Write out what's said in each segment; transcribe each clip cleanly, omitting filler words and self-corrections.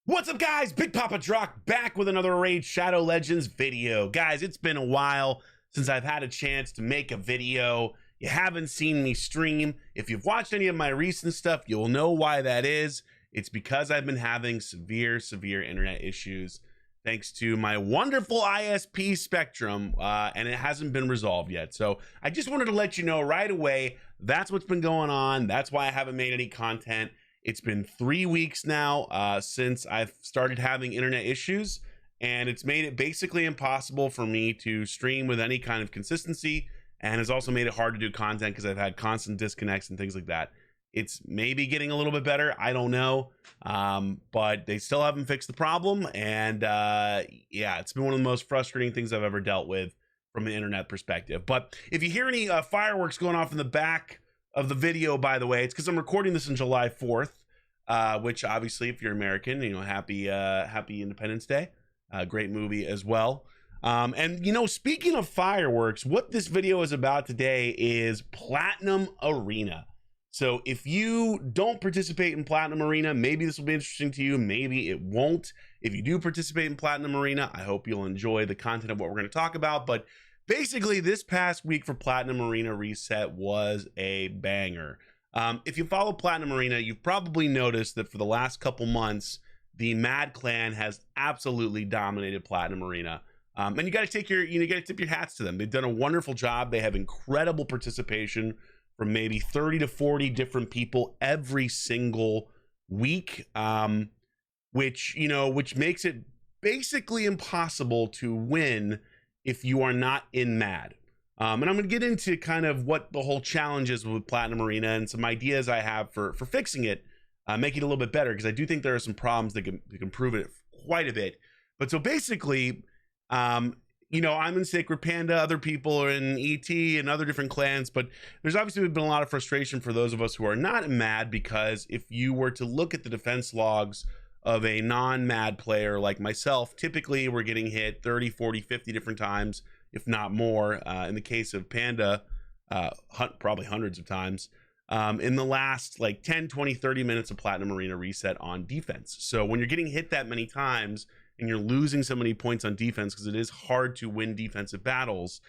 What's up, guys? Big Papa Drock back with another Raid Shadow Legends video. Guys, it's been a while since I've had a chance to make a video. You haven't seen me stream. If you've watched any of my recent stuff, you'll know why that is. It's because I've been having severe internet issues thanks to my wonderful ISP Spectrum, and it hasn't been resolved yet. So I just wanted to let you know right away, that's what's been going on. That's why I haven't made any content. It's been 3 weeks now since I've started having internet issues, and it's made it basically impossible for me to stream with any kind of consistency, and has also made it hard to do content because I've had constant disconnects and things like that. It's maybe getting a little bit better, I don't know, but they still haven't fixed the problem, and yeah, it's been one of the most frustrating things I've ever dealt with from an internet perspective. But if you hear any fireworks going off in the back of the video, by the way, it's because I'm recording this on July 4th, which obviously, if you're American, you know, happy Independence Day. Great movie as well. And you know, speaking of fireworks, what this video is about today is Platinum Arena. So if you don't participate in Platinum Arena, maybe this will be interesting to you, maybe it won't. If you do participate in Platinum Arena, I hope you'll enjoy the content of what we're going to talk about. But basically, this past week for Platinum Arena Reset was a banger. If you follow Platinum Arena, you've probably noticed that for the last couple months, the Mad Clan has absolutely dominated Platinum Arena. And you got to tip your hats to them. They've done a wonderful job. They have incredible participation from maybe 30 to 40 different people every single week, which makes it basically impossible to win if you are not in Mad. And I'm going to get into kind of what the whole challenge is with Platinum Arena and some ideas I have for fixing it, making it a little bit better, because I do think there are some problems that can improve it quite a bit. But so basically, you know, I'm in Sacred Panda, other people are in ET and other different clans, but there's obviously been a lot of frustration for those of us who are not in Mad, because if you were to look at the defense logs of a non-Mad player like myself, typically we're getting hit 30, 40, 50 different times, if not more. In the case of Panda, probably hundreds of times in the last like 10, 20, 30 minutes of Platinum Arena Reset on defense. So when you're getting hit that many times and you're losing so many points on defense, because it is hard to win defensive battles,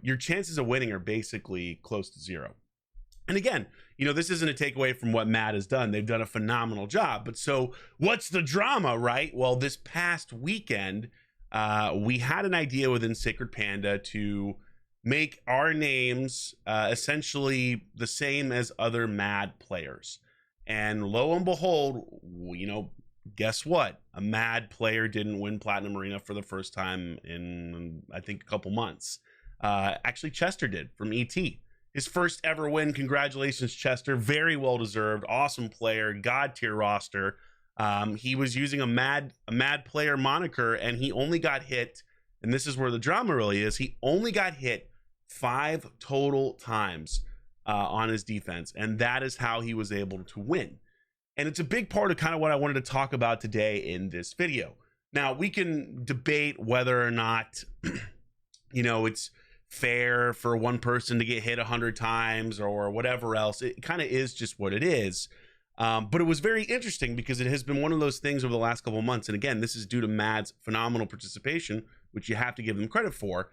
your chances of winning are basically close to zero. And again, you know, this isn't a takeaway from what Mad has done. They've done a phenomenal job. But so what's the drama, right? Well, this past weekend, we had an idea within Sacred Panda to make our names essentially the same as other Mad players. And lo and behold, you know, guess what? A Mad player didn't win Platinum Arena for the first time in, I think, a couple months. Actually, Chester did, from ET. His first ever win. Congratulations, Chester. Very well deserved. Awesome player. God tier roster. He was using a mad player moniker, and he only got hit, and this is where the drama really is, he only got hit 5 total times on his defense, and that is how he was able to win. And it's a big part of kind of what I wanted to talk about today in this video. Now, we can debate whether or not you know, it's fair for one person to get hit 100 times or whatever else. It kind of is just what it is. But it was very interesting because it has been one of those things over the last couple of months. And again, this is due to Mad's phenomenal participation, which you have to give them credit for.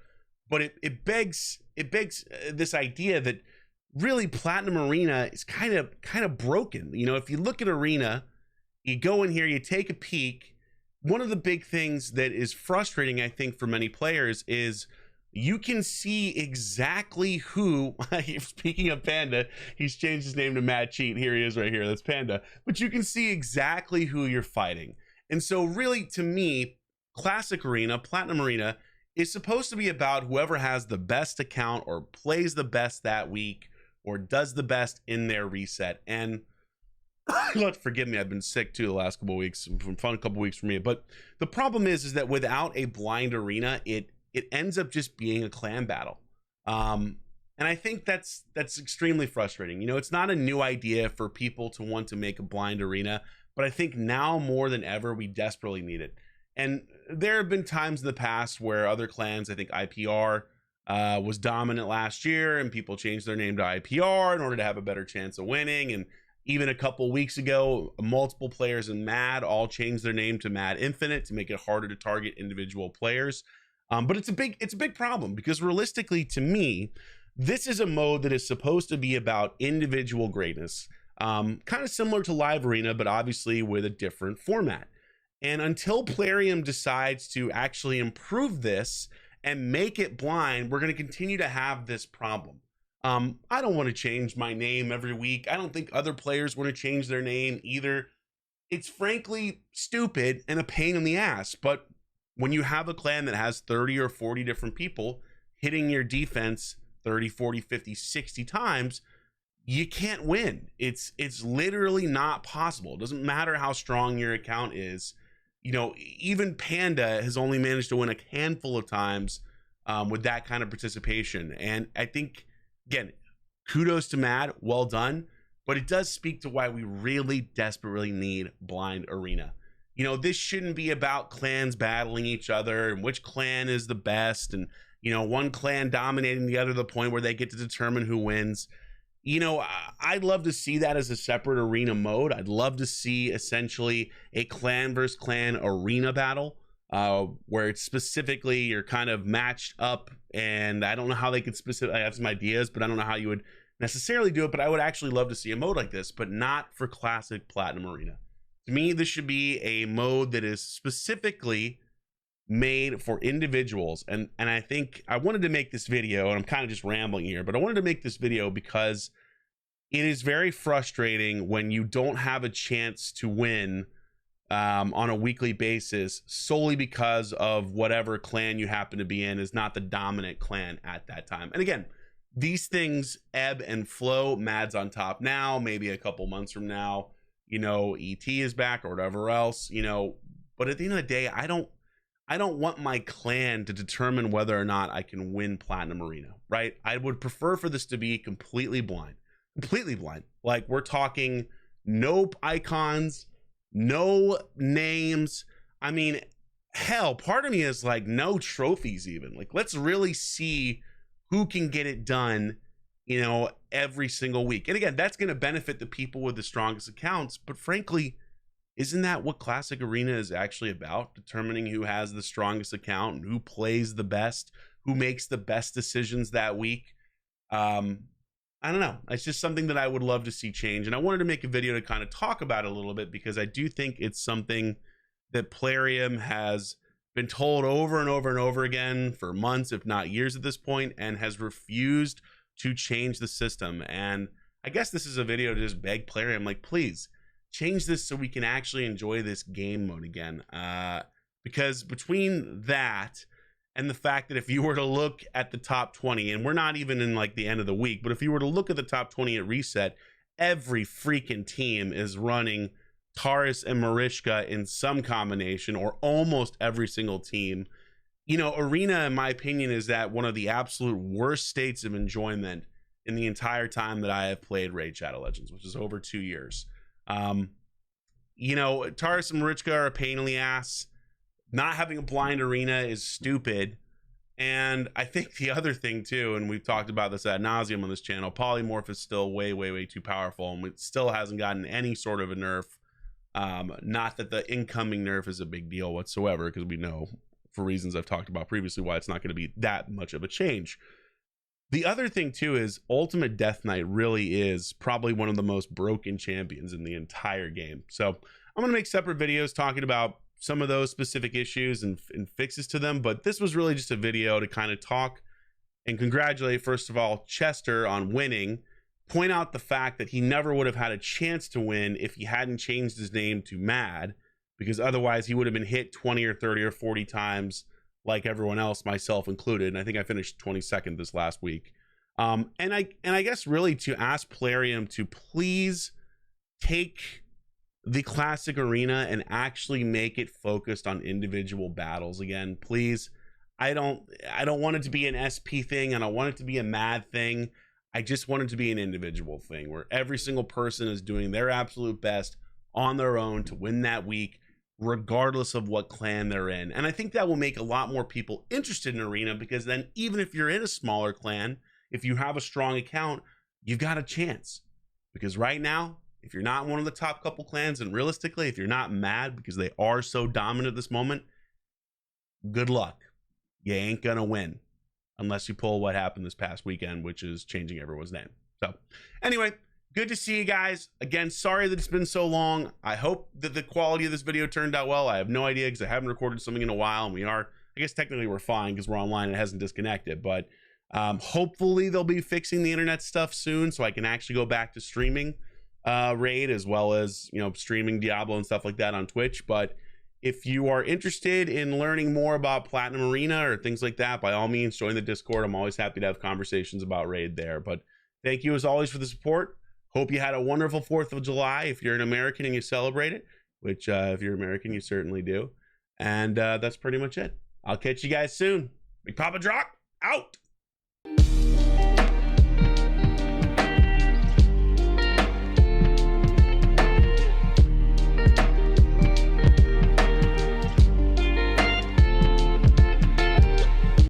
But it begs this idea that really Platinum Arena is kind of broken. You know, if you look at Arena, you go in here, you take a peek. One of the big things that is frustrating, I think, for many players is you can see exactly who, speaking of Panda, he's changed his name to Mad Cheat. Here he is right here. That's Panda. But you can see exactly who you're fighting. And so really, to me, Classic Arena, Platinum Arena, is supposed to be about whoever has the best account or plays the best that week or does the best in their reset. And forgive me, I've been sick too the last couple of weeks. Fun couple of weeks for me. But the problem is that without a blind arena, it ends up just being a clan battle. And I think that's extremely frustrating. You know, it's not a new idea for people to want to make a blind arena, but I think now more than ever, we desperately need it. And there have been times in the past where other clans, I think IPR was dominant last year, and people changed their name to IPR in order to have a better chance of winning. And Even a couple weeks ago, multiple players in Mad all changed their name to Mad Infinite to make it harder to target individual players. But it's a big problem, because realistically, to me, this is a mode that is supposed to be about individual greatness, kind of similar to Live Arena, but obviously with a different format. And until Plarium decides to actually improve this and make it blind, we're going to continue to have this problem. I don't want to change my name every week. I don't think other players want to change their name either. It's frankly stupid and a pain in the ass. But when you have a clan that has 30 or 40 different people hitting your defense 30, 40, 50, 60 times, you can't win. It's literally not possible. It doesn't matter how strong your account is. You know, even Panda has only managed to win a handful of times with that kind of participation. And I think, again, kudos to Mad, well done, but it does speak to why we really desperately need blind arena. You know, this shouldn't be about clans battling each other and which clan is the best, and, you know, one clan dominating the other to the point where they get to determine who wins. You know, I'd love to see that as a separate arena mode. I'd love to see essentially a clan versus clan arena battle, where it's specifically you're kind of matched up, and I don't know how they could I have some ideas, but I don't know how you would necessarily do it. But I would actually love to see a mode like this, but not for classic Platinum Arena. To me, this should be a mode that is specifically made for individuals. And I think I wanted to make this video, and I'm kind of just rambling here, but I wanted to make this video because it is very frustrating when you don't have a chance to win on a weekly basis solely because of whatever clan you happen to be in is not the dominant clan at that time. And again, these things ebb and flow. Mad's on top now, maybe a couple months from now, you know, ET is back or whatever else, you know. But at the end of the day, I don't want my clan to determine whether or not I can win Platinum Arena, right? I would prefer for this to be completely blind. Like, we're talking no icons, no names. I mean, hell, part of me is like, no trophies even. Like, let's really see who can get it done, you know, every single week. And again, that's going to benefit the people with the strongest accounts. But frankly, isn't that what Classic Arena is actually about? Determining who has the strongest account and who plays the best, who makes the best decisions that week. I don't know. It's just something that I would love to see change. And I wanted to make a video to kind of talk about it a little bit, because I do think it's something that Plarium has been told over and over and over again for months, if not years at this point, and has refused to change the system. And I guess this is a video to just beg Plarium, like, please change this so we can actually enjoy this game mode again. Because between that and the fact that if you were to look at the top 20, and we're not even in like the end of the week, but if you were to look at the top 20 at reset, every freaking team is running Taurus and Mariska in some combination, or almost every single team. You know, Arena, in my opinion, is at one of the absolute worst states of enjoyment in the entire time that I have played Raid Shadow Legends, which is over 2 years. You know, Taurus and Mariska are a pain in the ass. Not having a blind arena is stupid. And I think the other thing too, and we've talked about this ad nauseum on this channel, polymorph is still way too powerful, and it still hasn't gotten any sort of a nerf. Not that the incoming nerf is a big deal whatsoever, because we know, for reasons I've talked about previously, why it's not going to be that much of a change. The other thing too is Ultimate Death Knight really is probably one of the most broken champions in the entire game. So I'm going to make separate videos talking about some of those specific issues and fixes to them, but this was really just a video to kind of talk and congratulate, first of all, Chester on winning, point out the fact that he never would have had a chance to win if he hadn't changed his name to Mad, because otherwise he would have been hit 20 or 30 or 40 times like everyone else, myself included. And I think I finished 22nd this last week. And I guess really to ask Plarium to please take the Classic Arena and actually make it focused on individual battles again, please. I don't want it to be an SP thing, and I want it to be a Mad thing. I just want it to be an individual thing where every single person is doing their absolute best on their own to win that week, regardless of what clan they're in. And I think that will make a lot more people interested in Arena, because then even if you're in a smaller clan, if you have a strong account, you've got a chance. Because right now, if you're not one of the top couple clans, and realistically, if you're not mad because they are so dominant at this moment, good luck. You ain't gonna win unless you pull what happened this past weekend, which is changing everyone's name. So anyway, good to see you guys. Again, sorry that it's been so long. I hope that the quality of this video turned out well. I have no idea because I haven't recorded something in a while, and I guess technically we're fine because we're online and it hasn't disconnected, but hopefully they'll be fixing the internet stuff soon so I can actually go back to streaming Raid, as well as, you know, streaming Diablo and stuff like that on Twitch. But if you are interested in learning more about Platinum Arena or things like that, by all means, join the Discord. I'm always happy to have conversations about Raid there. But thank you as always for the support. Hope you had a wonderful 4th of July if you're an American and you celebrate it, which if you're American, you certainly do. And that's pretty much it. I'll catch you guys soon. Big Papa Drock, out.